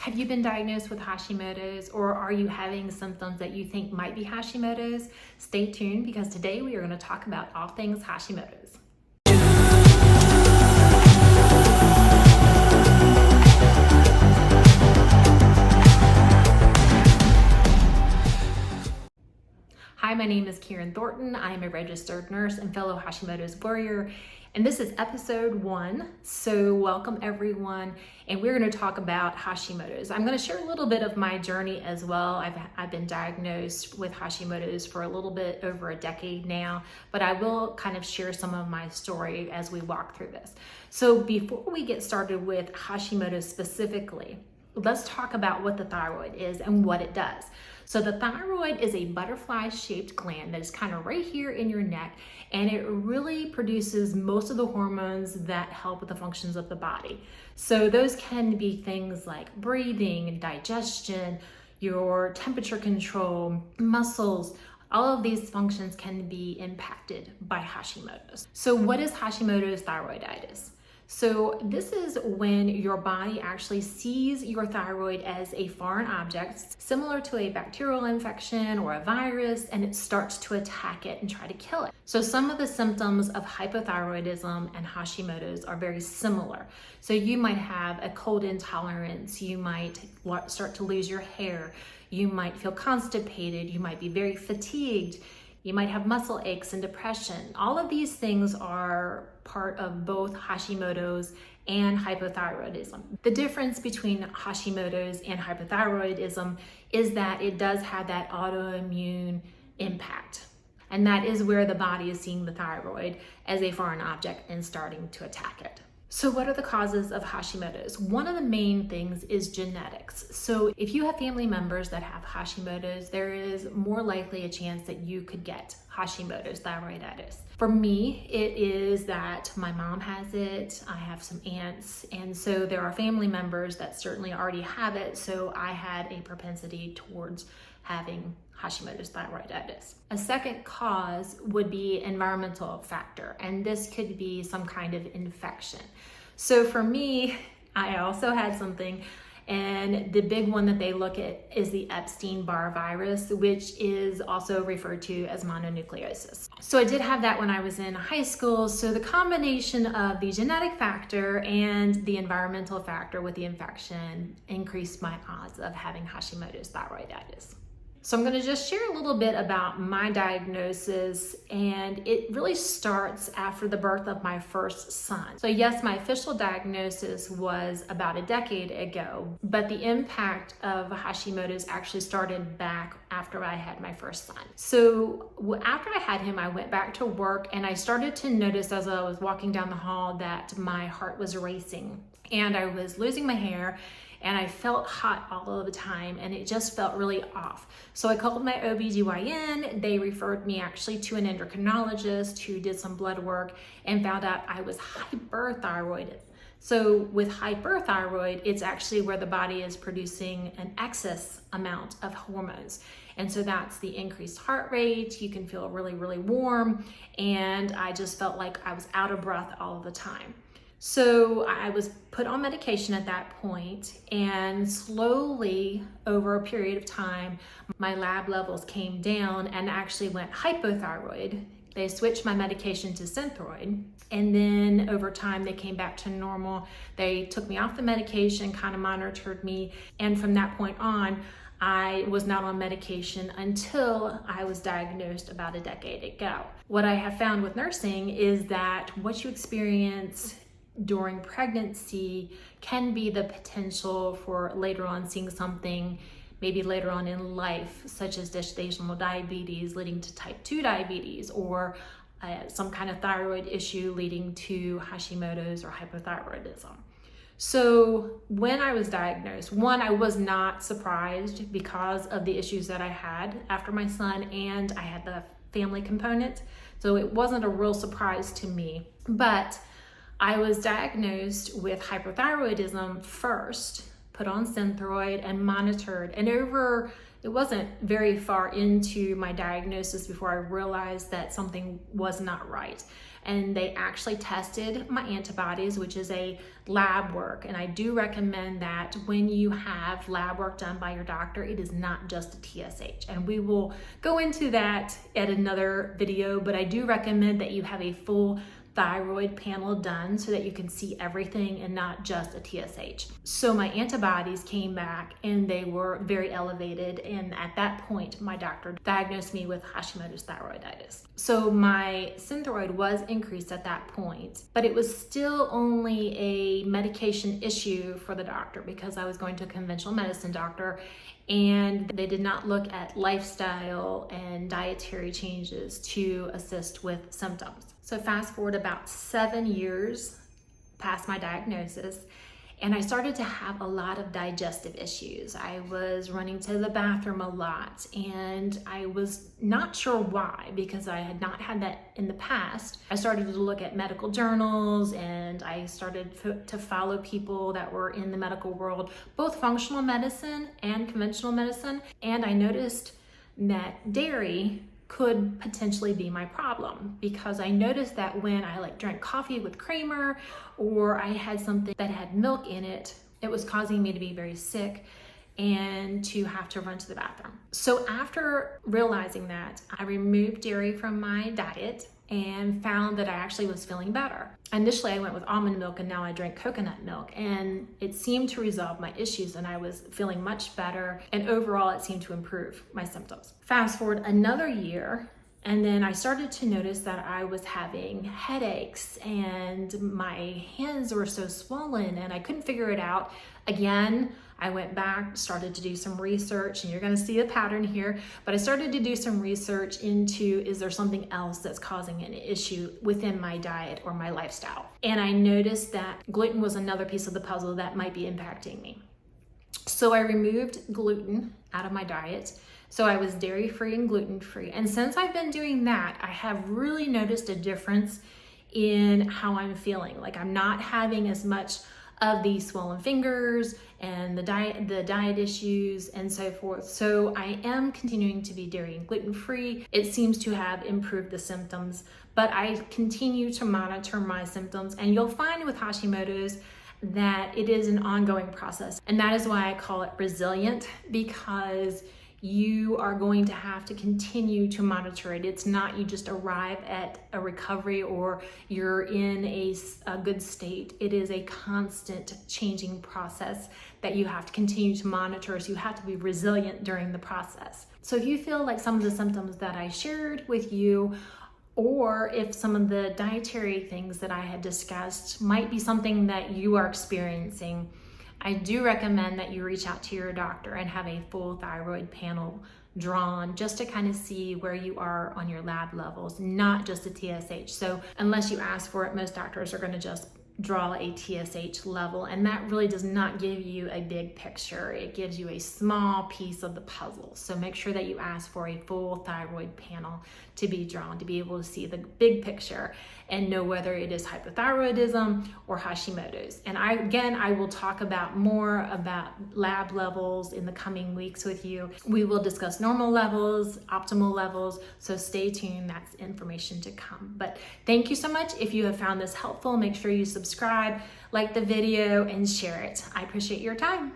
Have you been diagnosed with Hashimoto's, or are you having symptoms that you think might be Hashimoto's? Stay tuned, because today we are going to talk about all things Hashimoto's. Hi, my name is Karen Thornton. I am a registered nurse and fellow Hashimoto's warrior, and this is episode 1. So welcome everyone, and we're going to talk about Hashimoto's. I'm going to share a little bit of my journey as well. I've been diagnosed with Hashimoto's for a little bit over a decade now, but I will kind of share some of my story as we walk through this. So before we get started with Hashimoto's specifically, let's talk about what the thyroid is and what it does. So the thyroid is a butterfly-shaped gland that is kind of right here in your neck, and it really produces most of the hormones that help with the functions of the body. So those can be things like breathing, digestion, your temperature control, muscles. All of these functions can be impacted by Hashimoto's. So what is Hashimoto's thyroiditis? So this is when your body actually sees your thyroid as a foreign object, similar to a bacterial infection or a virus, and it starts to attack it and try to kill it. So some of the symptoms of hypothyroidism and Hashimoto's are very similar. So you might have a cold intolerance, you might start to lose your hair, you might feel constipated, you might be very fatigued, you might have muscle aches and depression. All of these things are part of both Hashimoto's and hypothyroidism. The difference between Hashimoto's and hypothyroidism is that it does have that autoimmune impact. And that is where the body is seeing the thyroid as a foreign object and starting to attack it. So what are the causes of Hashimoto's? One of the main things is genetics. So if you have family members that have Hashimoto's, there is more likely a chance that you could get Hashimoto's thyroiditis. For me, it is that my mom has it, I have some aunts, and so there are family members that certainly already have it, so I had a propensity towards having Hashimoto's thyroiditis. A second cause would be environmental factor, and this could be some kind of infection. So for me, I also had something, and the big one that they look at is the Epstein-Barr virus, which is also referred to as mononucleosis. So I did have that when I was in high school. So the combination of the genetic factor and the environmental factor with the infection increased my odds of having Hashimoto's thyroiditis. So I'm going to just share a little bit about my diagnosis, and it really starts after the birth of my first son. So yes, my official diagnosis was about a decade ago, but the impact of Hashimoto's actually started back after I had my first son. So after I had him, I went back to work, and I started to notice as I was walking down the hall that my heart was racing, and I was losing my hair, and I felt hot all of the time, and it just felt really off. So I called my OBGYN. They referred me actually to an endocrinologist who did some blood work and found out I was hyperthyroid. So with hyperthyroid, it's actually where the body is producing an excess amount of hormones. And so that's the increased heart rate. You can feel really, really warm. And I just felt like I was out of breath all of the time. So I was put on medication at that point, and slowly over a period of time, my lab levels came down and actually went hypothyroid. They switched my medication to Synthroid, and then over time they came back to normal. They took me off the medication, kind of monitored me, and from that point on, I was not on medication until I was diagnosed about a decade ago. What I have found with nursing is that what you experience during pregnancy can be the potential for later on seeing something maybe later on in life, such as gestational diabetes leading to type 2 diabetes, or some kind of thyroid issue leading to Hashimoto's or hypothyroidism. So when I was diagnosed, one, I was not surprised because of the issues that I had after my son, and I had the family component, so it wasn't a real surprise to me. But I was diagnosed with hyperthyroidism first, put on Synthroid, and monitored. And it wasn't very far into my diagnosis before I realized that something was not right. And they actually tested my antibodies, which is a lab work. And I do recommend that when you have lab work done by your doctor, it is not just a TSH. And we will go into that at another video, but I do recommend that you have a full thyroid panel done so that you can see everything and not just a TSH. So my antibodies came back and they were very elevated, and at that point my doctor diagnosed me with Hashimoto's thyroiditis. So my Synthroid was increased at that point, but it was still only a medication issue for the doctor because I was going to a conventional medicine doctor, and they did not look at lifestyle and dietary changes to assist with symptoms. So fast forward about 7 years past my diagnosis, and I started to have a lot of digestive issues. I was running to the bathroom a lot, and I was not sure why, because I had not had that in the past. I started to look at medical journals, and I started to follow people that were in the medical world, both functional medicine and conventional medicine, and I noticed that dairy could potentially be my problem, because I noticed that when I drank coffee with creamer, or I had something that had milk in it, it was causing me to be very sick and to have to run to the bathroom. So after realizing that, I removed dairy from my diet and found that I actually was feeling better. Initially, I went with almond milk, and now I drink coconut milk, and it seemed to resolve my issues, and I was feeling much better, and overall it seemed to improve my symptoms. Fast forward another year, and then I started to notice that I was having headaches, and my hands were so swollen, and I couldn't figure it out. Again, I went back, started to do some research, and you're going to see a pattern here, but I started to do some research into, is there something else that's causing an issue within my diet or my lifestyle? And I noticed that gluten was another piece of the puzzle that might be impacting me. So I removed gluten out of my diet. So I was dairy-free and gluten-free. And since I've been doing that, I have really noticed a difference in how I'm feeling. Like, I'm not having as much of the swollen fingers and the diet issues and so forth. So I am continuing to be dairy and gluten-free. It seems to have improved the symptoms, but I continue to monitor my symptoms. And you'll find with Hashimoto's that it is an ongoing process. And that is why I call it resilient, because you are going to have to continue to monitor it. It's not you just arrive at a recovery or you're in a good state. It is a constant changing process that you have to continue to monitor. So you have to be resilient during the process. So if you feel like some of the symptoms that I shared with you, or if some of the dietary things that I had discussed might be something that you are experiencing, I do recommend that you reach out to your doctor and have a full thyroid panel drawn just to kind of see where you are on your lab levels, not just a TSH. So unless you ask for it, most doctors are going to just draw a TSH level, and that really does not give you a big picture. It gives you a small piece of the puzzle. So make sure that you ask for a full thyroid panel to be drawn, to be able to see the big picture and know whether it is hypothyroidism or Hashimoto's. And I will talk about more about lab levels in the coming weeks with you. We will discuss normal levels, optimal levels, so stay tuned. That's information to come. But thank you so much. If you have found this helpful, make sure you subscribe, like the video, and share it. I appreciate your time.